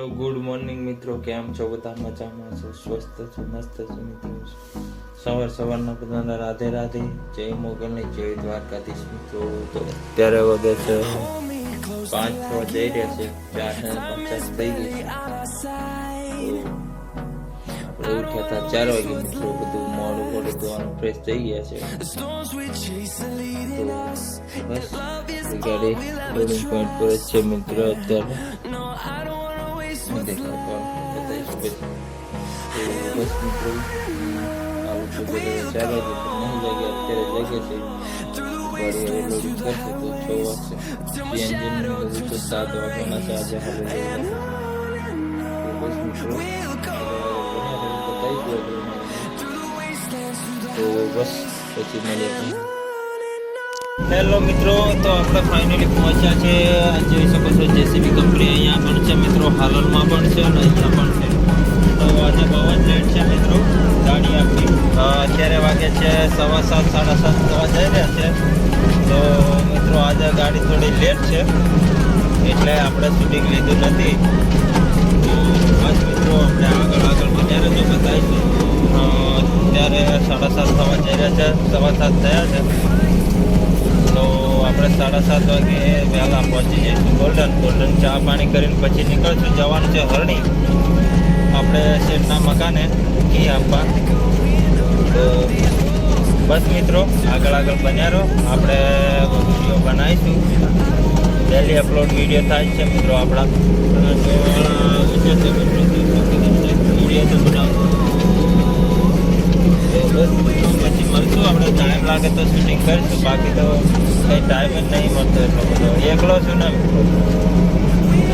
Hello good morning મિત્રો, કેમ છો? બધા મજામાં છો? સ્વસ્થ છો? મસ્ત છો મિત્રો? સવારના બધાને રાધે રાધે, જય મોગલની, જય દ્વારકાધીશ મિત્રો. તો અત્યારે વાગે છે 5 થવા જઈ રહ્યા છે, 4:50 થઈ ગઈ છે. આપણે ઉઠ્યા હતા 4 વાગે મિત્રો, બધું મોડું ધોવાનું ફ્રેશ થઈ ગયા છે. તો બસ ગાડી લોડિંગ પોઈન્ટ પર જ છે મિત્રો. અત્યારે બસ મિત્રો આવું તો બધું ચાલે છે. નહીં લાગે અત્યારે જગે છે ગાડી લોડિંગ કરશે તો 6 વાગશે. એન્જિન બધું તો 7 વાગ્યાના છે આજે. હવે તો બસ મિત્રો તો બસ પછી મળીએ. હેલો મિત્રો, તો આપણે ફાઇનલી પહોંચ્યા છે. જોઈ શકો છો જેસીબી કંપની અહીંયા પણ છે મિત્રો, હાલમાં પણ છે અને અહીંયા પણ છે. તો આજે બહુ જ લેટ છે મિત્રો ગાડી આપણી. અત્યારે વાગે છે 7:15 7:30 થવા જઈ રહ્યા છે. તો મિત્રો આજે ગાડી થોડી લેટ છે એટલે આપણે શૂટિંગ લીધું નથી. બસ મિત્રો આપણે આગળ બન્યા રહેજો, બતાવીશું. અત્યારે 7:30 થવા જઈ રહ્યા છે, 7:15 થયા છે. તો આપણે 7:30 વાગે વહેલા પહોંચી જઈશું ગોલ્ડન ચા પાણી કરીને પછી નીકળશું. જવાનું છે હરણી, આપણે શેઠના મકાને ઘી આપવા. તો બસ મિત્રો આગળ બન્યા રહો, આપણે વિડીયો બનાવીશું. ડેલી અપલોડ વિડીયો થાય છે મિત્રો આપણા. વિડીયો તો બનાવશું. બસ પછી મળશું. આપણે ટાઈમ લાગે તો શૂટિંગ કરીશું, બાકી તો કંઈ ટાઈમ જ નહીં મળતો એટલો બધો. એકલો છું ને,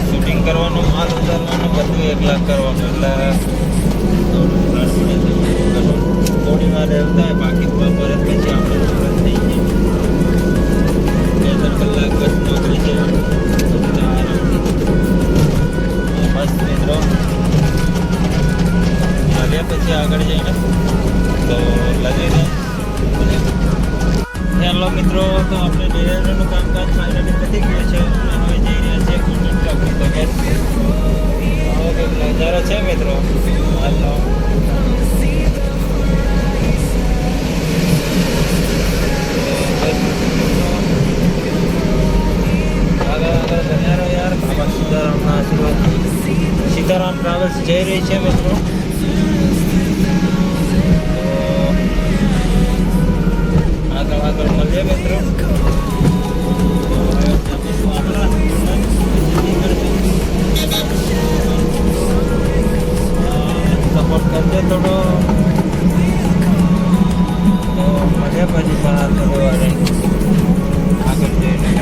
શૂટિંગ કરવાનું, માલ ઉતારવાનું, બધું એકલા કરવાનું એટલે થોડી વાર એવું થાય. બાકી બપોરે પછી આપણે સુરત થઈ જઈએ. 2-3 કલાક બસ નોકરી જવાનું. બસ મિત્રો મળીએ પછી આગળ જઈને. તો લગી રહે. હેલો મિત્રો, તો આપણે ડિઝાઇનરનું કામકાજ ફાઇનલી પતી ગયું છે. હવે જઈ રહ્યા છે ગોલ્ડન ચોકડી બગેર. આવો કંઈક નજારો છે મિત્રો હાલનો. આગળ બન્યા યાર. બાબા સીતારામના આશીર્વાદથી સીતારામ ટ્રાવેલ્સ જઈ રહી છે મિત્રો. આગળ મળીએ મિત્રો. સપોર્ટ કરજો થોડો. તો મળીએ પછી બહાર થોડી વાર આગળ જઈને.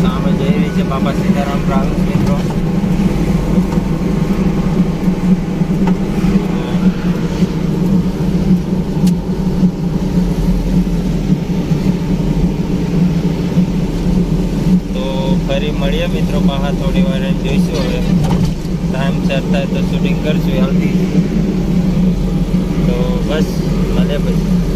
સામે જઈ રહી છે બાબા સીતારામ ટ્રાવેલ્સ મિત્રો. ફરી મળીએ મિત્રો બહાર થોડી વાર જોઈશું. હવે ટાઈમ સેટ થાય તો શૂટિંગ કરશું જલ્દી. તો બસ મળીએ પછી.